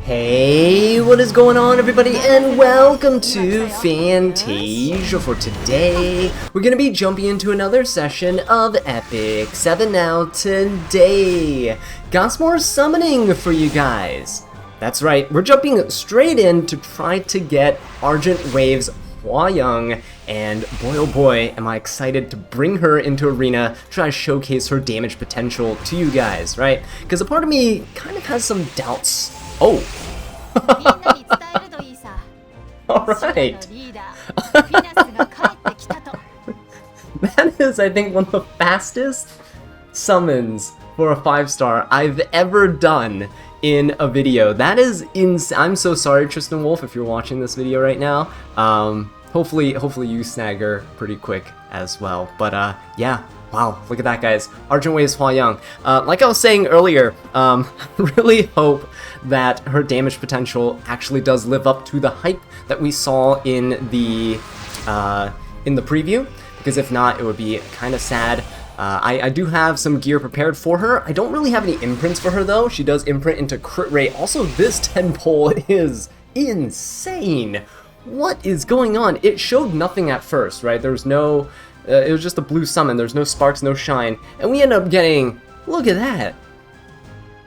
Hey, what is going on everybody, and welcome to Fantasia. For today, we're going to be jumping into another session of Epic 7 now today. Got some more summoning for you guys. That's right, we're jumping straight in to try to get Argent Wave's Hwayoung, and boy oh boy am I excited to bring her into Arena, try to showcase her damage potential to you guys, right? Because a part of me kind of has some doubts. Oh! Alright! That is, I think, one of the fastest summons for a 5-star I've ever done in a video. That is insane. I'm so sorry, Tristan Wolf, if you're watching this video right now. Hopefully you snag her pretty quick as well. But yeah, wow, look at that, guys. Argent Wave's Hwayoung. Like I was saying earlier, really hope that her damage potential actually does live up to the hype that we saw in the preview, because if not, it would be kind of sad. I do have some gear prepared for her. I don't really have any imprints for her though. She does imprint into crit rate. Also, this 10 pole is insane. What is going on? It showed nothing at first, right? There was no, it was just a blue summon. There's no sparks, no shine, and we end up getting, look at that.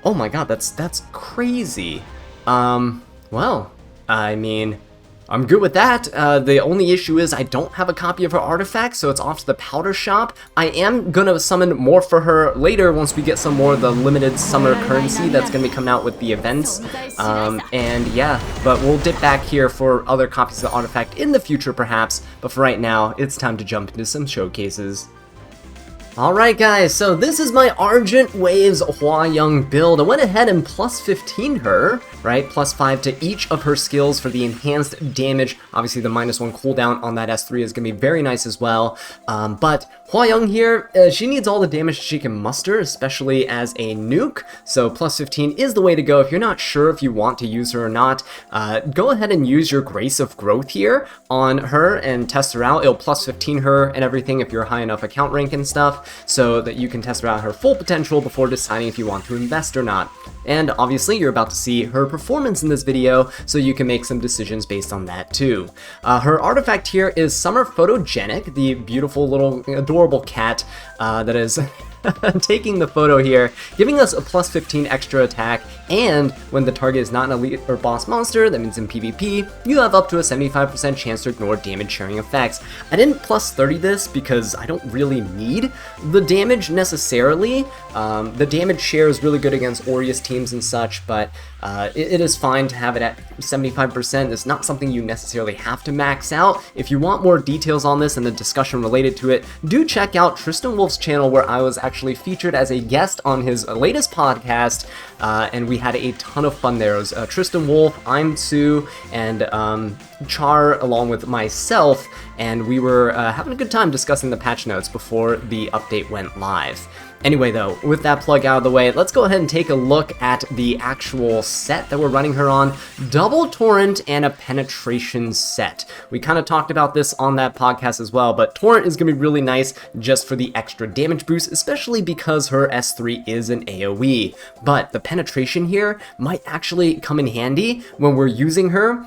Oh my god, that's crazy. Well, I mean, I'm good with that. The only issue is I don't have a copy of her artifact, so it's off to the powder shop. I am gonna summon more for her later once we get some more of the limited summer currency that's gonna be coming out with the events. And yeah, but we'll dip back here for other copies of the artifact in the future perhaps, but for right now, it's time to jump into some showcases. Alright guys, so this is my Argent Wave's Hwayoung build. I went ahead and plus 15 her, right? Plus 5 to each of her skills for the enhanced damage. Obviously the -1 cooldown on that S3 is going to be very nice as well. But Hwayoung here, she needs all the damage she can muster, especially as a nuke. So plus 15 is the way to go. If you're not sure if you want to use her or not, go ahead and use your Grace of Growth here on her and test her out. It'll plus 15 her and everything if you're high enough account rank and stuff, so that you can test out her full potential before deciding if you want to invest or not. And obviously you're about to see her performance in this video, so you can make some decisions based on that too. Her artifact here is Summer Photogenic, the beautiful little adorable cat that is taking the photo here, giving us a plus 15 extra attack, and when the target is not an elite or boss monster, that means in PvP, you have up to a 75% chance to ignore damage sharing effects. I didn't plus 30 this because I don't really need the damage necessarily. The damage share is really good against Aureus teams and such, but it is fine to have it at 75%. It's not something you necessarily have to max out. If you want more details on this and the discussion related to it, do check out Tristan Wolf's channel, where I was actually featured as a guest on his latest podcast, and we had a ton of fun there. It was Tristan Wolf, I'm Sue, and Char along with myself, and we were having a good time discussing the patch notes before the update went live. Anyway though, with that plug out of the way, let's go ahead and take a look at the actual set that we're running her on. Double Torrent and a Penetration set. We kind of talked about this on that podcast as well, but Torrent is going to be really nice just for the extra damage boost, especially because her S3 is an AoE. But the Penetration here might actually come in handy when we're using her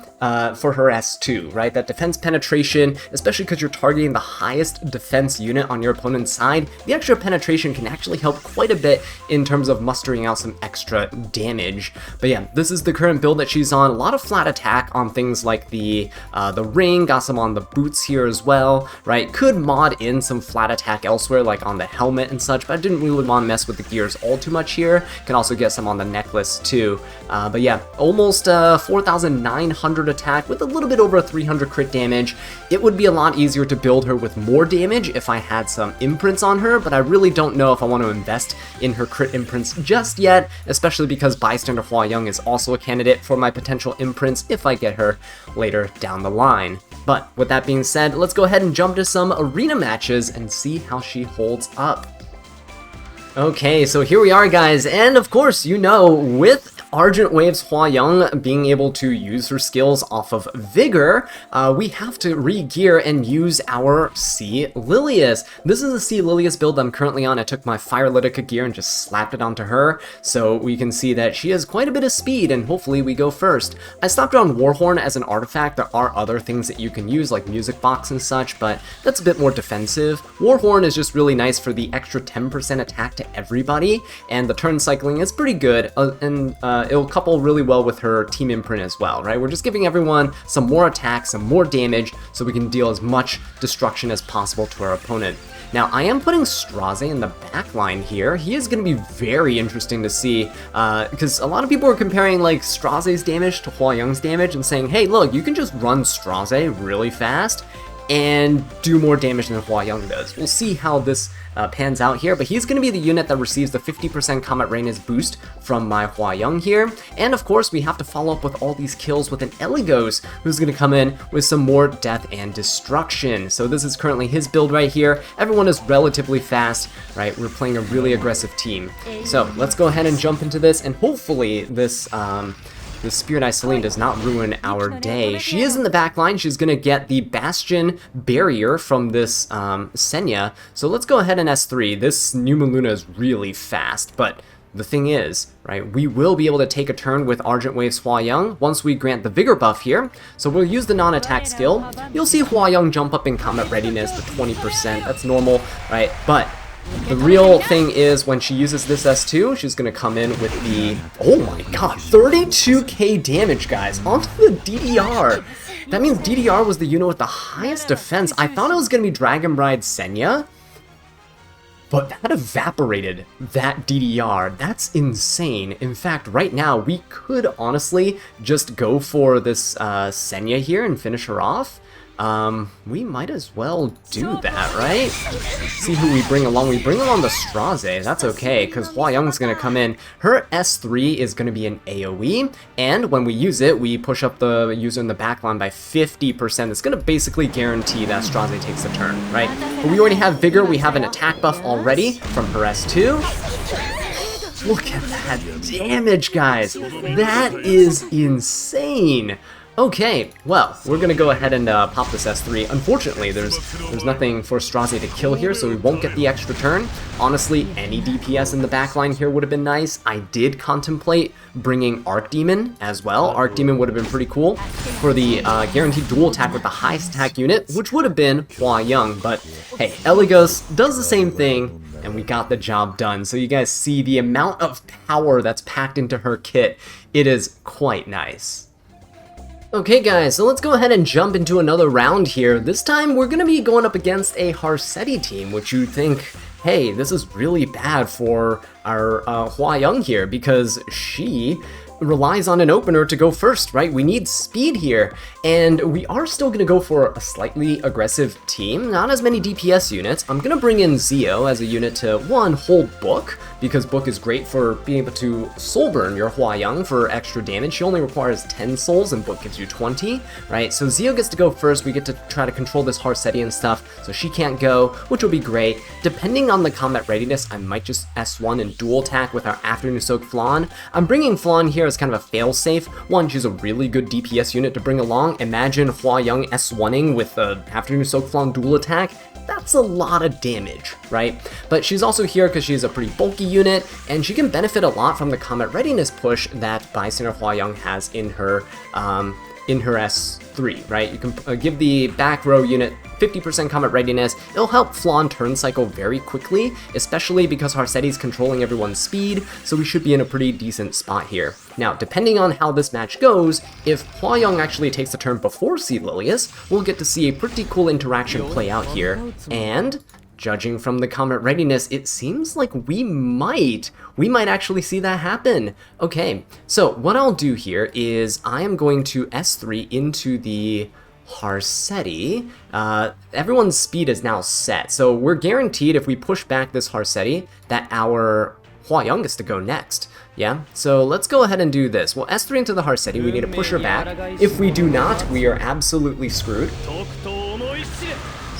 for her S2, right? That defense penetration, especially because you're targeting the highest defense unit on your opponent's side, the extra penetration can actually help quite a bit in terms of mustering out some extra damage. But yeah, this is the current build that she's on. A lot of flat attack on things like the ring, got some on the boots here as well, right? Could mod in some flat attack elsewhere, like on the helmet and such, but I didn't really want to mess with the gears all too much here. Can also get some on the necklace too. But yeah, almost 4,900 attack with a little bit over 300 crit damage. It would be a lot easier to build her with more damage if I had some imprints on her, but I really don't know if I want to invest in her crit imprints just yet, especially because Bystander Hwayoung is also a candidate for my potential imprints if I get her later down the line. But with that being said, let's go ahead and jump to some arena matches and see how she holds up. Okay, so here we are guys, and of course, you know, with Argent Wave's Hwayoung being able to use her skills off of Vigor, we have to re-gear and use our C. Lilius. This is the C. Lilius build I'm currently on. I took my Fire Litica gear and just slapped it onto her, so we can see that she has quite a bit of speed, and hopefully we go first. I stopped her on Warhorn as an artifact. There are other things that you can use, like Music Box and such, but that's a bit more defensive. Warhorn is just really nice for the extra 10% attack to everybody, and the turn cycling is pretty good, and it'll couple really well with her team imprint as well, right? We're just giving everyone some more attack, some more damage, so we can deal as much destruction as possible to our opponent. Now, I am putting Straze in the back line here. He is going to be very interesting to see, because a lot of people are comparing, like, Straze's damage to Hwayoung's damage and saying, hey, look, you can just run Straze really fast and do more damage than Hwayoung does. We'll see how this pans out here, but he's going to be the unit that receives the 50% Comet Rain's boost from my Hwayoung here. And of course, we have to follow up with all these kills with an Eligos, who's going to come in with some more death and destruction. So this is currently his build right here. Everyone is relatively fast, right? We're playing a really aggressive team. So let's go ahead and jump into this, and hopefully this the Spirit Eye Celine does not ruin our day. She is in the back line. She's going to get the Bastion barrier from this Senya. So let's go ahead and S3. This new Luna is really fast, but the thing is, right, we will be able to take a turn with Argent Wave's Hwayoung once we grant the Vigor buff here. So we'll use the non-attack skill. You'll see Hwayoung jump up in combat readiness to 20%. That's normal, right? But the real thing is when she uses this S2, she's going to come in with the, oh my god, 32k damage, guys, onto the DDR. That means DDR was the unit with the highest defense. I thought it was going to be Dragon Bride Senya, but that evaporated that DDR. That's insane. In fact, right now, we could honestly just go for this Senya here and finish her off. We might as well do that, right? See who we bring along. We bring along the Straze. That's okay, because Hwayoung's going to come in. Her S3 is going to be an AoE, and when we use it, we push up the user in the backline by 50%. It's going to basically guarantee that Straze takes the turn, right? But we already have Vigor. We have an attack buff already from her S2. Look at that damage, guys. That is insane. Okay, well, we're gonna go ahead and pop this S3. Unfortunately, there's nothing for Straze to kill here, so we won't get the extra turn. Honestly, any DPS in the backline here would have been nice. I did contemplate bringing Archdemon as well. Archdemon would have been pretty cool for the guaranteed dual attack with the highest attack unit, which would have been Hwayoung. But hey, Eligos does the same thing, and we got the job done. So you guys see the amount of power that's packed into her kit. It is quite nice. Okay guys, so let's go ahead and jump into another round here. This time we're going to be going up against a Harsetti team, which you think, hey, this is really bad for our Hwayoung here, because she relies on an opener to go first, right? We need speed here, and we are still going to go for a slightly aggressive team, not as many DPS units. I'm going to bring in Zio as a unit to, one, hold Book, because Book is great for being able to soul burn your Hwayoung for extra damage. She only requires 10 souls, and Book gives you 20, right? So Zio gets to go first. We get to try to control this Harsetti and stuff, so she can't go, which will be great. Depending on the combat readiness, I might just S1 and dual attack with our Afternoon Soak Flan. I'm bringing Flan here as kind of a fail-safe. One, she's a really good DPS unit to bring along. Imagine Hwayoung S1ing with the Afternoon Soak Flan dual attack. That's a lot of damage, right? But she's also here because she's a pretty bulky unit, and she can benefit a lot from the combat readiness push that Bystander Hwayoung has in her S3, right? You can give the back row unit 50% combat readiness. It'll help Flan turn cycle very quickly, especially because Harsetti's controlling everyone's speed, so we should be in a pretty decent spot here. Now, depending on how this match goes, if Hwayoung actually takes the turn before C. Lilius, we'll get to see a pretty cool interaction play out here, and judging from the combat readiness, it seems like we might actually see that happen. Okay, so what I'll do here is I am going to S3 into the Harsetti. Everyone's speed is now set, so we're guaranteed if we push back this Harsetti that our Hwayoung gets to go next. Yeah, so let's go ahead and do this. We'll S3 into the Harsetti. We need to push her back. If we do not, we are absolutely screwed.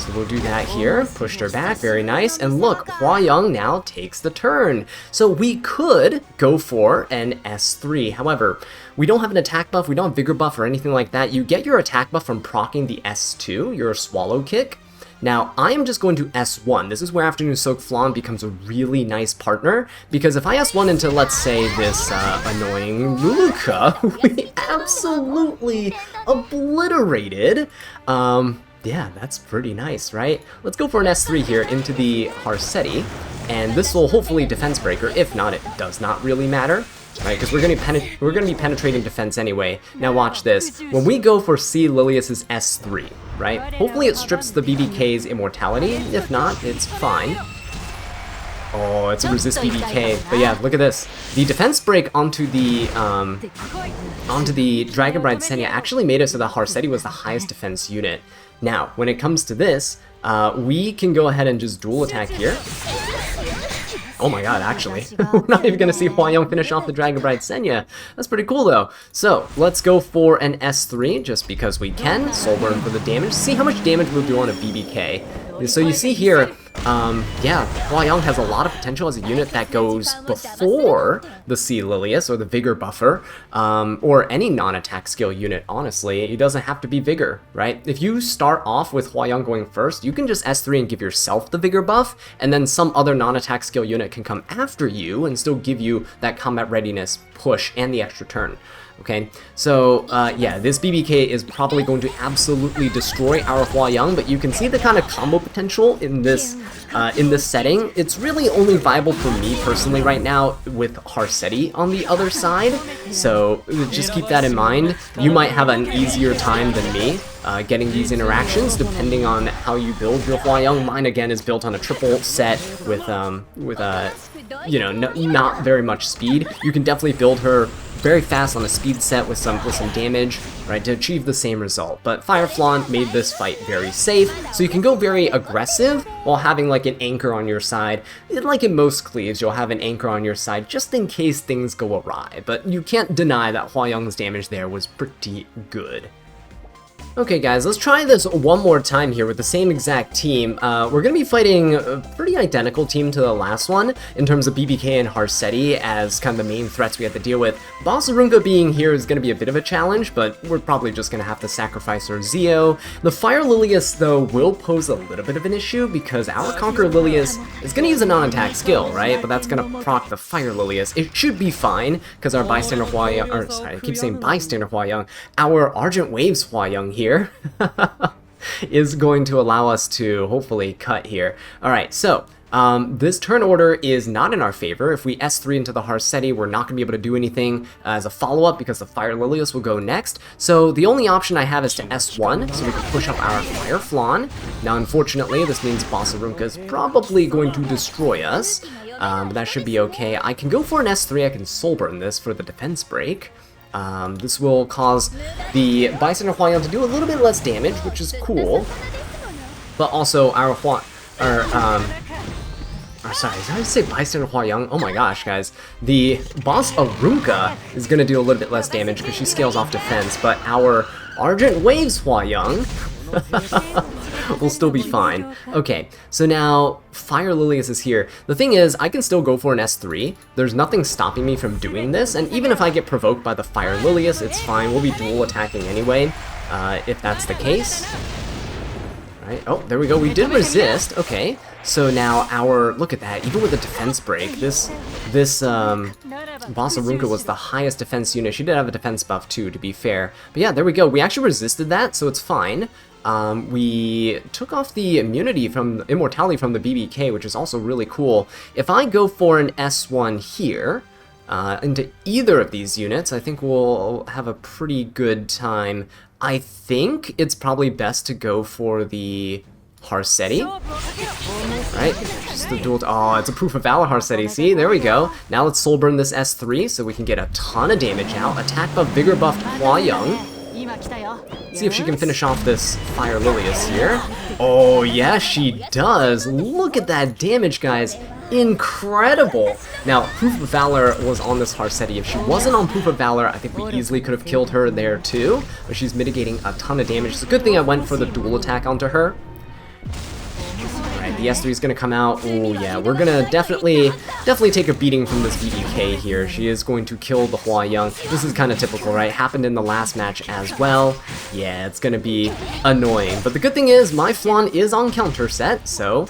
So we'll do that here. Pushed her back, very nice. And look, Hwayoung now takes the turn. So we could go for an S3. However, we don't have an attack buff, we don't have vigor buff or anything like that. You get your attack buff from proccing the S2, your swallow kick. Now, I am just going to S1. This is where Afternoon Soak Flan becomes a really nice partner, because if I S1 into, let's say, this annoying Luluka, who we absolutely obliterated, yeah, that's pretty nice, right? Let's go for an S3 here into the Harsetti, and this will hopefully defense breaker. If not, it does not really matter. Right, because we're gonna be penetrating defense anyway. Now watch this. When we go for C. Lilius's S3, right? Hopefully it strips the BBK's immortality. If not, it's fine. Oh, it's a resist BBK. But yeah, look at this. The defense break onto the Dragon Bride Senya actually made it so the Harsetti was the highest defense unit. Now, when it comes to this, we can go ahead and just dual attack here. Oh my god, actually. We're not even going to see Hwayoung finish off the Dragon Bride Senya. That's pretty cool, though. So, let's go for an S3, just because we can. Soul Burn for the damage. See how much damage we'll do on a BBK. So you see here, yeah, Hwayoung has a lot of potential as a unit that goes before the C. Lilius, or the Vigor buffer, or any non-attack skill unit, honestly. It doesn't have to be Vigor, right? If you start off with Hwayoung going first, you can just S3 and give yourself the Vigor buff, and then some other non-attack skill unit can come after you and still give you that combat readiness push and the extra turn. Okay, so yeah, this BBK is probably going to absolutely destroy our Hwayoung, but you can see the kind of combo potential in this setting. It's really only viable for me personally right now with Harsetti on the other side, so just keep that in mind. You might have an easier time than me getting these interactions depending on how you build your Hwayoung. Mine again is built on a triple set with you know, not very much speed. You can definitely build her very fast on a speed set with some damage, right, to achieve the same result. But Fire Flan made this fight very safe, so you can go very aggressive while having like an anchor on your side. Like in most cleaves, you'll have an anchor on your side just in case things go awry, but you can't deny that Hwayoung's damage there was pretty good. Okay guys, let's try this one more time here with the same exact team. We're going to be fighting a pretty identical team to the last one in terms of BBK and Harsetti as kind of the main threats we have to deal with. Boss Arunka being here is going to be a bit of a challenge, but we're probably just going to have to sacrifice our Zeo. The Fire Lilius, though, will pose a little bit of an issue because our Conquer Lilius is going to use a non-attack skill, right? But that's going to proc the Fire Lilius. It should be fine because our Bystander Hwayoung, or sorry, I keep saying Bystander Hwayoung, our Argent Waves Hwayoung here is going to allow us to hopefully cut here. Alright, so this turn order is not in our favor. If we S3 into the Harsetti, we're not going to be able to do anything as a follow-up because the Fire Lilius will go next. So the only option I have is to S1, so we can push up our Fire Flan. Now unfortunately, this means Boss Arunka is probably going to destroy us, but that should be okay. I can go for an S3, I can Soul Burn this for the defense break. This will cause the Bystander Hwayoung to do a little bit less damage, which is cool. But also our sorry, did I say Bystander Hwayoung? Oh my gosh, guys. The Boss Arunka is going to do a little bit less damage because she scales off defense, but our Argent Waves Hwayoung will still be fine. Okay, so now Fire Lilius is here. The thing is, I can still go for an S3. There's nothing stopping me from doing this, and even if I get provoked by the Fire Lilius, it's fine. We'll be dual attacking anyway, if that's the case. Right. Oh, there we go. We did resist. Okay. So now our, look at that, even with the defense break, this Boss Arunka was the highest defense unit. She did have a defense buff too, to be fair. But yeah, there we go. We actually resisted that, so it's fine. We took off the immunity from immortality from the BBK, which is also really cool. If I go for an S1 here, into either of these units, I think we'll have a pretty good time. I think it's probably best to go for the Harsetti. Right? Just the dual. Oh, it's a Proof of Valor Harsetti. See? There we go. Now let's Soul Burn this S3 so we can get a ton of damage out. Attack buff, Vigor buffed Hwayoung. See if she can finish off this Fire Lilius here. Oh, yeah, she does. Look at that damage, guys. Incredible! Now, Proof of Valor was on this Harsetti. If she wasn't on Proof of Valor, I think we easily could have killed her there too, but she's mitigating a ton of damage. It's a good thing I went for the dual attack onto her. the S3 is gonna come out. Oh yeah, we're gonna definitely take a beating from this BDK here. She is going to kill the Hwayoung. This is kind of typical, right? Happened in the last match as well. Yeah, it's gonna be annoying. But the good thing is, my Flan is on counter set, so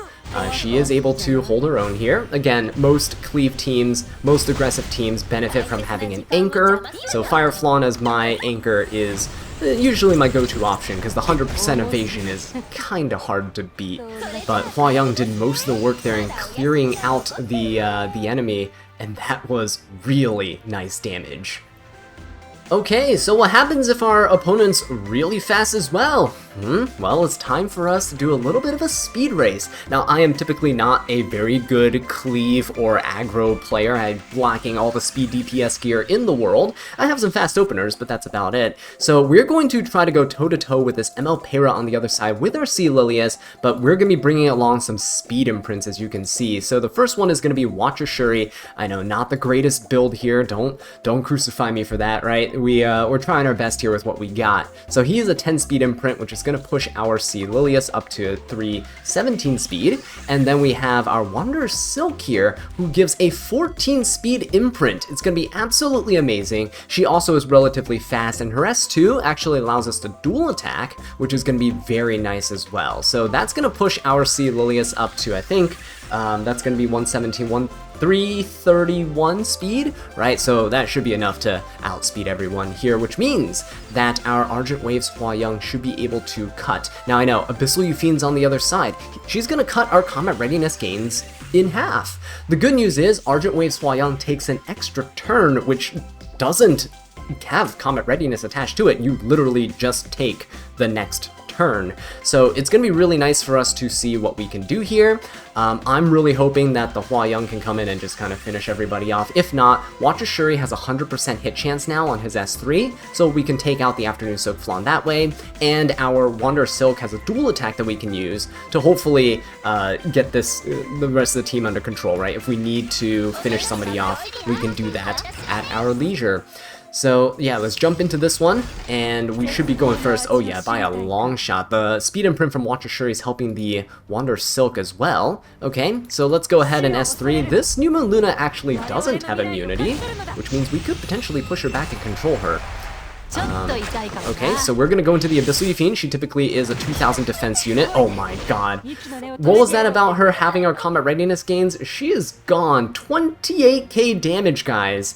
she is able to hold her own here. Again, most cleave teams, most aggressive teams benefit from having an anchor, so Fire Flan as my anchor is usually my go-to option, because the 100% evasion is kinda hard to beat. But Hwayoung did most of the work there in clearing out the enemy, and that was really nice damage. Okay, so what happens if our opponent's really fast as well? Well, it's time for us to do a little bit of a speed race. Now, I am typically not a very good cleave or aggro player. I'm lacking all the speed DPS gear in the world. I have some fast openers, but that's about it. So we're going to try to go toe-to-toe with this ML Para on the other side with our Sea Lilias, but we're going to be bringing along some speed imprints, as you can see. So the first one is going to be Watcher Shuri. I know, not the greatest build here. Don't crucify me for that, right? We're trying our best here with what we got. So he is a 10 speed imprint, which is going to push our Sea Lilias up to 317 speed. And then we have our Wanderer Silk here, who gives a 14 speed imprint. It's going to be absolutely amazing. She also is relatively fast, and her S2 actually allows us to dual attack, which is going to be very nice as well. So that's going to push our Sea Lilias up to, I think, that's going to be 117, 331 speed, right? So that should be enough to outspeed everyone here, which means that our Argent Waves Hwayoung should be able to cut. Now I know, Abyssal Euphem's on the other side. She's gonna cut our combat readiness gains in half. The good news is Argent Waves Hwayoung takes an extra turn, which doesn't have combat readiness attached to it. You literally just take the next turn. So it's going to be really nice for us to see what we can do here. I'm really hoping that the Hwayoung can come in and just kind of finish everybody off. If not, Watcher Shuri has a 100% hit chance now on his S3, so we can take out the Afternoon Soak Flan that way, and our Wanderer Silk has a dual attack that we can use to hopefully get the rest of the team under control, right? If we need to finish somebody off, we can do that at our leisure. So yeah, let's jump into this one, and we should be going first. Oh yeah, by a long shot. The speed imprint from Watcher Shuri is helping the Wanderer Silk as well. Okay, so let's go ahead and S3. This New Moon Luna actually doesn't have immunity, which means we could potentially push her back and control her. Okay, so we're gonna go into the Abyssal Eupheme. She typically is a 2000 defense unit. Oh my god. What was that about her having our combat readiness gains? She is gone. 28k damage, guys.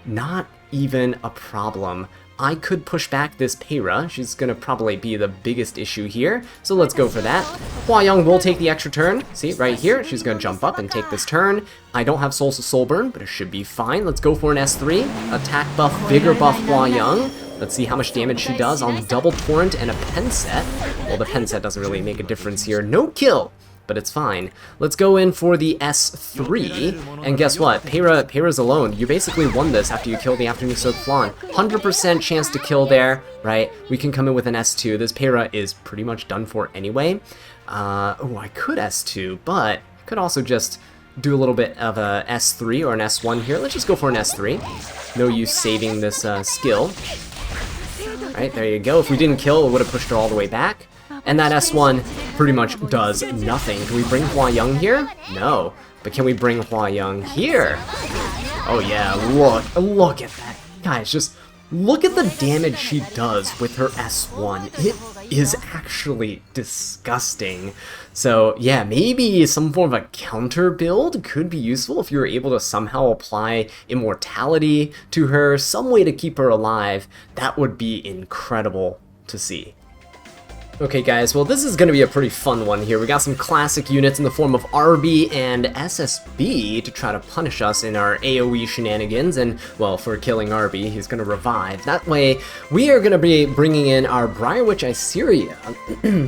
Not even a problem. I could push back this Para. She's gonna probably be the biggest issue here, so let's go for that. Hwayoung will take the extra turn. See, right here, she's gonna jump up and take this turn. I don't have Souls to Soul Burn, but it should be fine. Let's go for an S3. Attack buff, vigor buff Hwayoung. Let's see how much damage she does on double Torrent and a pen set. Well, the pen set doesn't really make a difference here. No kill, but it's fine. Let's go in for the S3, and guess what? Para's alone. You basically won this after you kill the Afternoon Soak Flan. 100% chance to kill there, right? We can come in with an S2. This Para is pretty much done for anyway. Oh, I could S2, but I could also just do a little bit of a S3 or an S1 here. Let's just go for an S3. No use saving this skill. Right, there you go. If we didn't kill, it would have pushed her all the way back. And that S1 pretty much does nothing. Can we bring Hwayoung here? No. But can we bring Hwayoung here? Oh yeah, look at that. Guys, just look at the damage she does with her S1. It is actually disgusting. So yeah, maybe some form of a counter build could be useful if you're able to somehow apply immortality to her, some way to keep her alive. That would be incredible to see. Okay guys, well this is going to be a pretty fun one here. We got some classic units in the form of RB and SSB to try to punish us in our AoE shenanigans, and well, for killing RB, he's going to revive. That way, we are going to be bringing in our Briarwitch Iseria,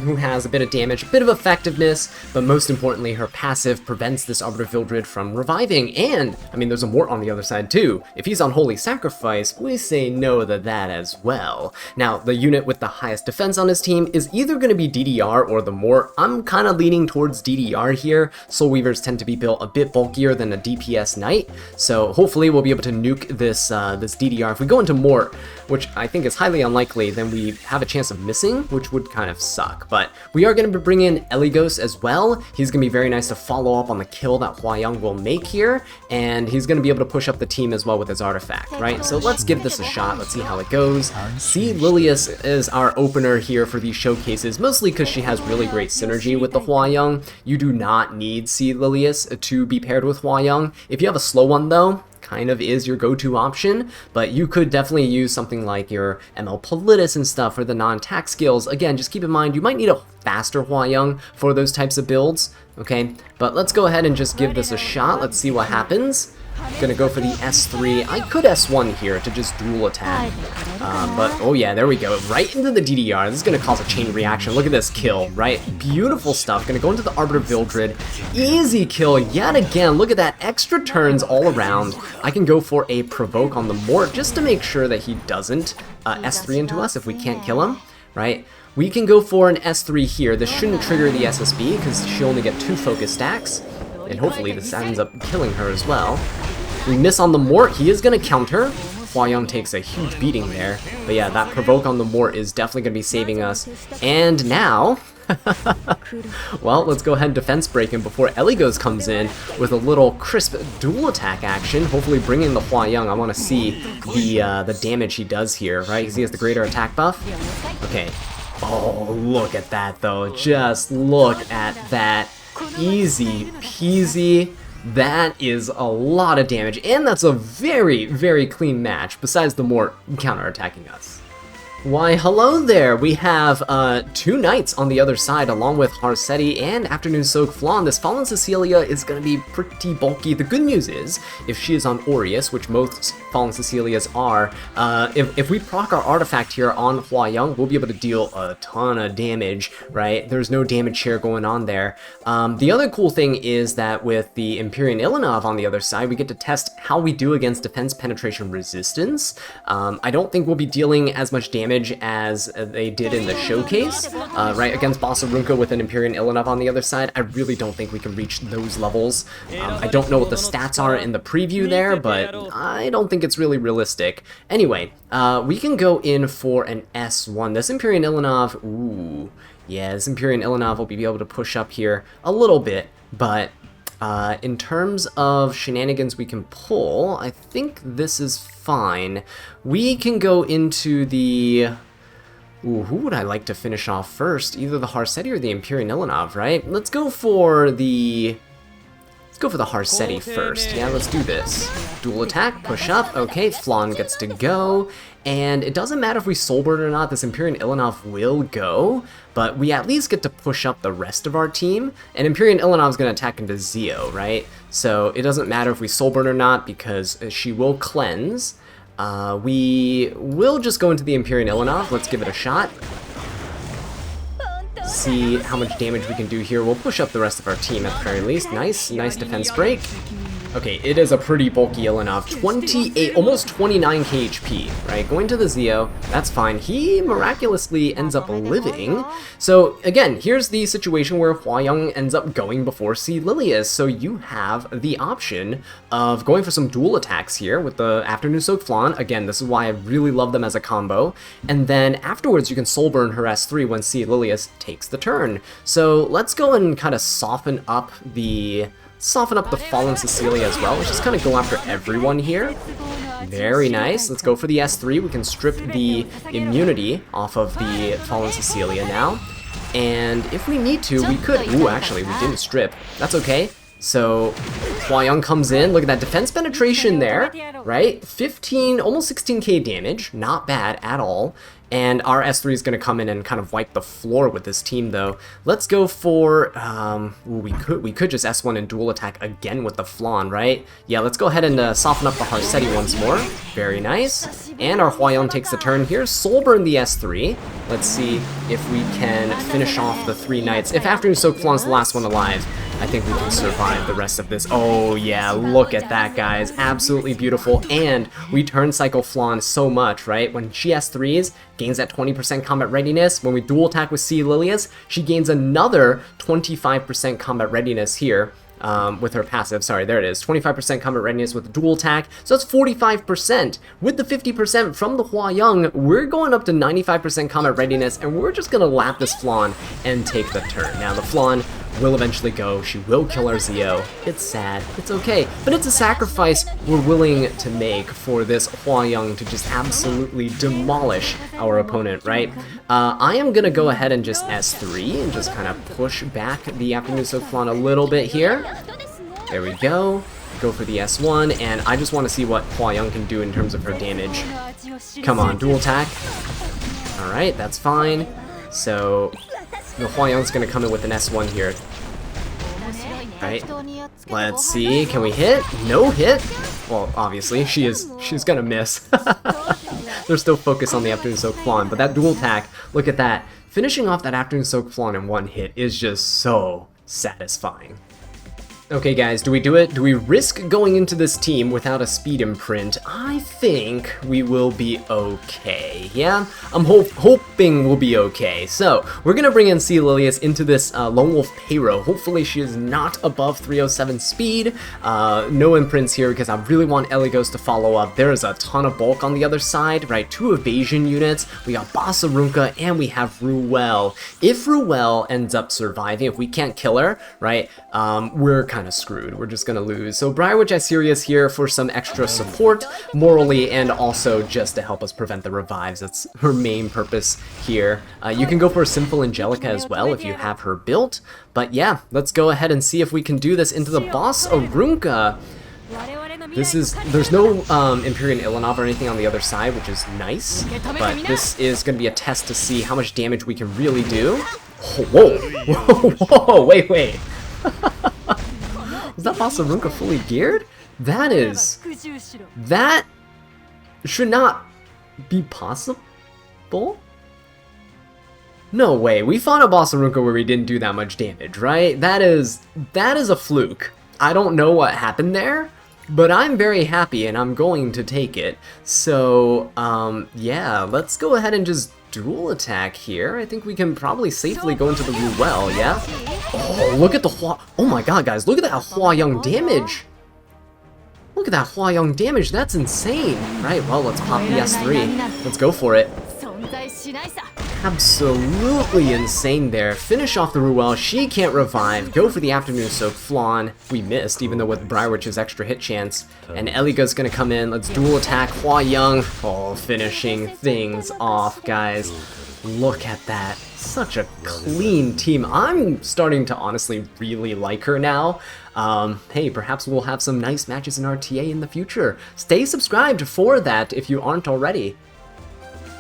who has a bit of damage, a bit of effectiveness, but most importantly, her passive prevents this Arbiter Vildred from reviving, and, I mean, there's a Mort on the other side too. If he's on Holy Sacrifice, we say no to that as well. Now, the unit with the highest defense on his team is either going to be DDR or the Mort. I'm kind of leaning towards DDR here. Soul Weavers tend to be built a bit bulkier than a DPS Knight, so hopefully we'll be able to nuke this this DDR. If we go into Mort, which I think is highly unlikely, then we have a chance of missing, which would kind of suck. But we are going to bring in Eligos as well. He's going to be very nice to follow up on the kill that Hwayoung will make here, and he's going to be able to push up the team as well with his artifact, right? So let's give this a shot. Let's see how it goes. See Lilius is our opener here for these showcases, mostly because she has really great synergy with the Hwayoung. You do not need See Lilius to be paired with Hwayoung. If you have a slow one though, kind of is your go-to option, but you could definitely use something like your ML Politis and stuff for the non-attack skills. Again, just keep in mind you might need a faster Hwayoung for those types of builds, okay? But let's go ahead and just give this a shot. Let's see what happens. Gonna go for the S3. I could S1 here to just dual attack, but oh yeah, there we go, right into the DDR. This is gonna cause a chain reaction. Look at this kill, right? Beautiful stuff. Gonna go into the Arbiter Vildred. Easy kill yet again. Look at that, extra turns all around. I can go for a provoke on the Mort just to make sure that he doesn't S3 into us if we can't kill him, right? We can go for an S3 here. This shouldn't trigger the SSB because she'll only get 2 focus stacks, and hopefully this ends up killing her as well. We miss on the Mort. He is going to counter. Hwayoung takes a huge beating there. But yeah, that provoke on the Mort is definitely going to be saving us. And now, well, let's go ahead and defense break him before Eligos comes in with a little crisp dual attack action, hopefully bringing the Hwayoung. I want to see the damage he does here, right? Because he has the greater attack buff. Okay. Oh, look at that, though. Just look at that. Easy peasy. That is a lot of damage, and that's a very, very clean match, besides the Mort counterattacking us. Why, hello there! We have 2 Knights on the other side, along with Harsetti and Afternoon Soak Flan. This Fallen Cecilia is going to be pretty bulky. The good news is, if she is on Aureus, which most Fallen Cecilias are, if we proc our artifact here on Hwayoung, we'll be able to deal a ton of damage, right? There's no damage share going on there. The other cool thing is that with the Empyrean Ilinov on the other side, we get to test how we do against defense penetration resistance. I don't think we'll be dealing as much damage as they did in the showcase, right, against Bossarunka with an Empyrean Ilinov on the other side. I really don't think we can reach those levels. I don't know what the stats are in the preview there, but I don't think it's really realistic. Anyway, we can go in for an S1. This Empyrean Ilinov, ooh, yeah, this Empyrean Ilinov will be able to push up here a little bit, but in terms of shenanigans we can pull, I think this is fine. We can go into the... Ooh, who would I like to finish off first? Either the Harsetti or the Empyrean Ilinov, right? Let's go for the Harsetti first. Yeah, let's do this. Dual attack, push up. Okay, Flan gets to go. And it doesn't matter if we soulburn or not, this Empyrean Ilinov will go, but we at least get to push up the rest of our team. And Empyrean Ilinov is going to attack into Zeo, right? So it doesn't matter if we soulburn or not because she will cleanse. We will just go into the Empyrean Ilinov. Let's give it a shot. See how much damage we can do here. We'll push up the rest of our team at the very least. Nice defense break. Okay, it is a pretty bulky Ilinov. 28, almost 29k HP, right? Going to the Zeo, that's fine. He miraculously ends up living. So again, here's the situation where Hwayoung ends up going before C. Lilius. So you have the option of going for some dual attacks here with the Afternoon Soak Flan. Again, this is why I really love them as a combo. And then afterwards, you can soulburn her S3 when C. Lilius takes the turn. So let's go and kind of soften up the Fallen Cecilia as well. Let's just kind of go after everyone here. Very nice. Let's go for the S3. We can strip the immunity off of the Fallen Cecilia now. And if we need to, we could... Ooh, actually, we didn't strip. That's okay. So Hwayoung comes in. Look at that defense penetration there, right? 15, almost 16k damage. Not bad at all. And our S3 is going to come in and kind of wipe the floor with this team, though. Let's go for... we could just S1 and dual attack again with the Flan, right? Yeah, let's go ahead and soften up the Harsetti once more. Very nice. And our Hwayoung takes the turn here. Soulburn the S3. Let's see if we can finish off the 3 Knights. If Afternoon Soak Flan's the last one alive, I think we can survive the rest of this. Oh yeah, look at that, guys. Absolutely beautiful. And we turn Cycle Flan so much, right? When she has 3s, gains that 20% combat readiness. When we dual attack with Sea Lilias, she gains another 25% combat readiness here. With her passive, sorry, there it is, 25% combat readiness with the dual attack, so that's 45%. With the 50% from the Hwayoung, we're going up to 95% combat readiness, and we're just gonna lap this Flan and take the turn. Now, the Flan will eventually go, she will kill our Zio. It's sad, it's okay, but it's a sacrifice we're willing to make for this Hwayoung to just absolutely demolish our opponent, right? I am gonna go ahead and just S3 and just kind of push back the Afternoon Soak Flan a little bit here. There we go. Go for the S1, and I just want to see what Hwayoung can do in terms of her damage. Come on, dual attack. Alright, that's fine. So, the Hwayoung's gonna come in with an S1 here. Alright, let's see, can we hit? No hit? Well, obviously, she's gonna miss. They're still focused on the Afternoon Soak Flan, but that dual attack, look at that. Finishing off that Afternoon Soak Flan in one hit is just so satisfying. Okay guys, do we do it? Do we risk going into this team without a speed imprint? I think we will be okay, yeah? I'm hoping we'll be okay. So, we're gonna bring in Sea Lilias into this Lone Wolf Payro. Hopefully she is not above 307 speed. No imprints here because I really want Eligos to follow up. There is a ton of bulk on the other side, right? 2 evasion units, we got Basarunka, and we have Ruel. If Ruel ends up surviving, if we can't kill her, right, we're kind of screwed. We're just gonna lose. So Briarwitch Assyria's here for some extra support, morally, and also just to help us prevent the revives. That's her main purpose here. You can go for a Simple Angelica as well if you have her built. But yeah, let's go ahead and see if we can do this into the boss Arunka. There's no Empyrean Ilanov or anything on the other side, which is nice, but this is going to be a test to see how much damage we can really do. Oh, whoa, wait. Is that Basarunka fully geared? That should not be possible? No way, we fought a Basarunka where we didn't do that much damage, right? That is a fluke. I don't know what happened there, but I'm very happy and I'm going to take it. So, yeah, let's go ahead and just dual attack here. I think we can probably safely go into the Ruel, yeah? Oh, look at the oh my god, guys, look at that Hwayoung damage! Look at that Hwayoung damage, that's insane! Right, well, let's pop the S3. Let's go for it. Absolutely insane there. Finish off the Ruel, she can't revive. Go for the Afternoon Soak Flan. We missed, even though with Briarwitch's extra hit chance. And Eliga's gonna come in. Let's dual attack Hwayoung. Oh, finishing things off, guys. Look at that. Such a clean team. I'm starting to honestly really like her now. Hey, perhaps we'll have some nice matches in RTA in the future. Stay subscribed for that if you aren't already.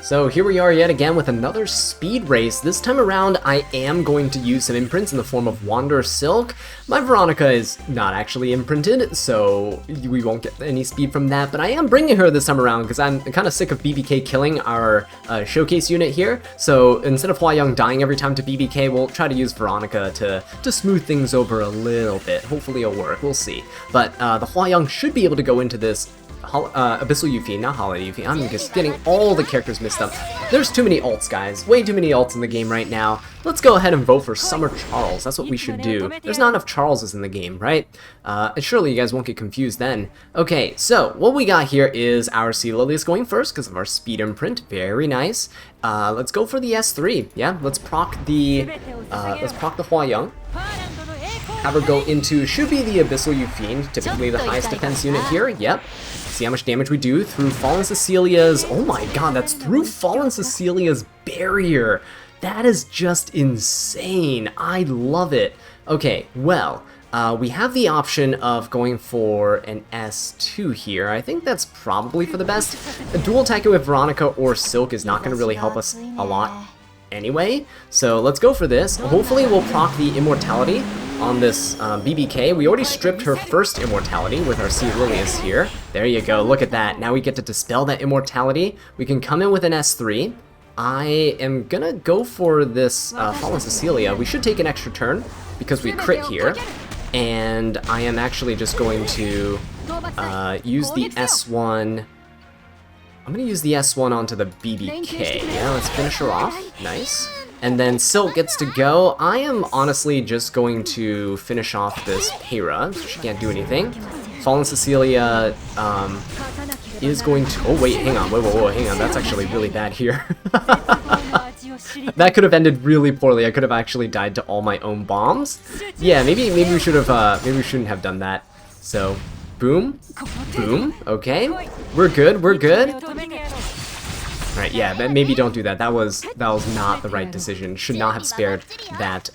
So here we are yet again with another speed race. This time around, I am going to use some imprints in the form of Wander Silk. My Veronica is not actually imprinted, so we won't get any speed from that, but I am bringing her this time around because I'm kind of sick of BBK killing our showcase unit here. So instead of Hwayoung dying every time to BBK, we'll try to use Veronica to smooth things over a little bit. Hopefully it'll work, we'll see. But the Hwayoung should be able to go into this Abyssal Yuffie, not Holiday Yuffie. I'm just getting all the characters mixed up. There's too many alts, guys. Way too many alts in the game right now. Let's go ahead and vote for Summer Charles. That's what we should do. There's not enough Charleses in the game, right? And surely you guys won't get confused then. Okay, so what we got here is our Sea Lilias going first because of our speed imprint. Very nice. Let's go for the S3. Yeah, let's proc the Hwayoung. Have her go into, should be the Abyssal Yuffie, typically the highest defense unit here. Yep. See how much damage we do through Fallen Cecilia's, oh my god, that's through Fallen Cecilia's barrier. That is just insane. I love it. Okay, well, we have the option of going for an S2 here. I think that's probably for the best. A dual attack with Veronica or Silk is not going to really help us a lot anyway. So let's go for this. Hopefully we'll proc the Immortality on this BBK. We already stripped her first Immortality with our Sea Lilias here. There you go, look at that. Now we get to dispel that Immortality. We can come in with an S3. I am gonna go for this Fallen Cecilia. We should take an extra turn because we crit here. and I am actually just going to use the S1. I'm going to use the S1 onto the BBK. Yeah, let's finish her off. Nice. And then Silk gets to go. I am honestly just going to finish off this Pera, so she can't do anything. Fallen Cecilia is going to... Oh, wait, hang on. Whoa, hang on. That's actually really bad here. That could have ended really poorly. I could have actually died to all my own bombs. Yeah, maybe we should have, maybe we shouldn't have done that. So, boom, boom, okay. We're good, we're good. Alright, yeah, but maybe don't do that. That was not the right decision. Should not have spared that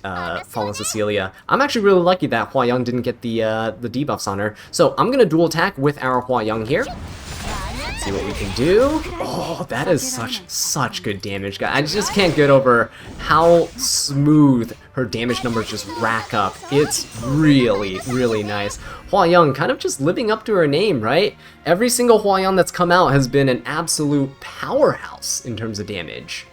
Fallen Cecilia. I'm actually really lucky that Hwayoung didn't get the debuffs on her. So I'm gonna dual attack with our Hwayoung here. Let's see what we can do. Oh, that is such good damage, guys. I just can't get over how smooth her damage numbers just rack up. It's really, really nice. Hwayoung kind of just living up to her name, right? Every single Hwayoung that's come out has been an absolute powerhouse in terms of damage.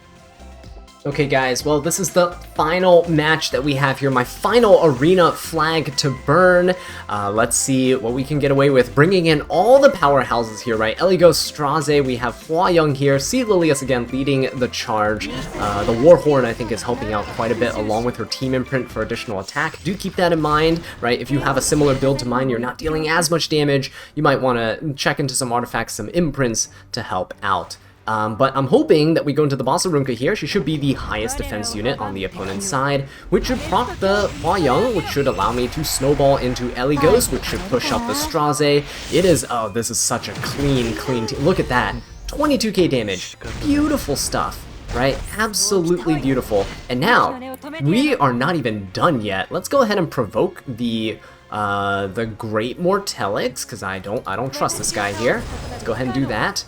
Okay guys, well this is the final match that we have here, my final arena flag to burn. Let's see what we can get away with, bringing in all the powerhouses here, right? Eligos, Straze, we have Hwayoung here, C. Lilius again leading the charge. The Warhorn I think is helping out quite a bit along with her team imprint for additional attack. Do keep that in mind, right? If you have a similar build to mine, you're not dealing as much damage, you might want to check into some artifacts, some imprints to help out. But I'm hoping that we go into the Basarunka here. She should be the highest defense unit on the opponent's side, which should proc the Hwayoung, which should allow me to snowball into Eligos, which should push up the Straze. It is, oh, this is such a clean team. Look at that, 22k damage, beautiful stuff, right? Absolutely beautiful. And now, we are not even done yet. Let's go ahead and provoke the Great Mortelix, because I don't trust this guy here. Let's go ahead and do that.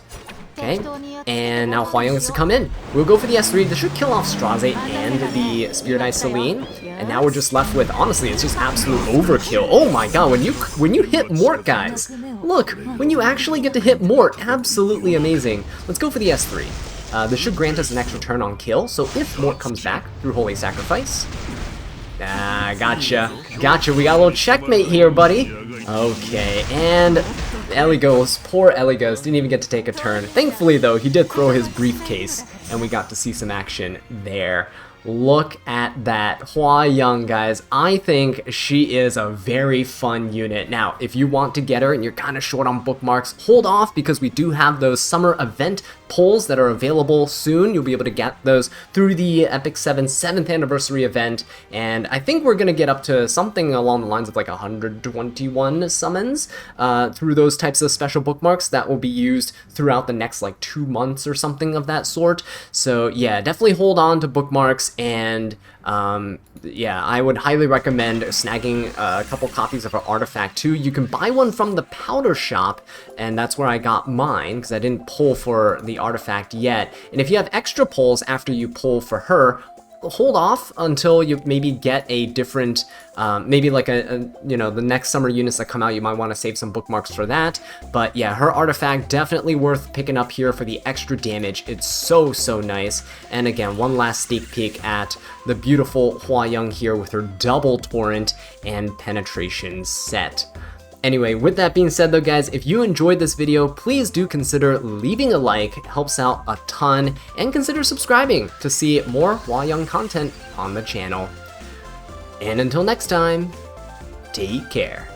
Okay, and now Hwayoung is to come in. We'll go for the S3. This should kill off Straze and the Spirit Eye Celine. And now we're just left with, honestly, it's just absolute overkill. Oh my god, when you hit Mort, guys, look, when you actually get to hit Mort, absolutely amazing. Let's go for the S3. This should grant us an extra turn on kill, so if Mort comes back through Holy Sacrifice... Ah, gotcha. We got a little checkmate here, buddy. Okay, and Eligos, poor Eligos, didn't even get to take a turn. Thankfully, though, he did throw his briefcase, and we got to see some action there. Look at that Hwayoung, guys. I think she is a very fun unit. Now, if you want to get her and you're kind of short on bookmarks, hold off because we do have those summer event polls that are available soon. You'll be able to get those through the Epic 7 7th anniversary event, and I think we're going to get up to something along the lines of like 121 summons through those types of special bookmarks that will be used throughout the next like 2 months or something of that sort. So yeah, definitely hold on to bookmarks, and yeah, I would highly recommend snagging a couple copies of our artifact too. You can buy one from the powder shop, and that's where I got mine because I didn't pull for the artifact yet. And if you have extra pulls after you pull for her, hold off until you maybe get a different, maybe like you know, the next summer units that come out, you might want to save some bookmarks for that. But yeah, her artifact definitely worth picking up here for the extra damage. It's so nice. And again, one last sneak peek at the beautiful Hwayoung here with her double torrent and penetration set. Anyway, with that being said though, guys, if you enjoyed this video, please do consider leaving a like, it helps out a ton, and consider subscribing to see more Hwayoung content on the channel. And until next time, take care.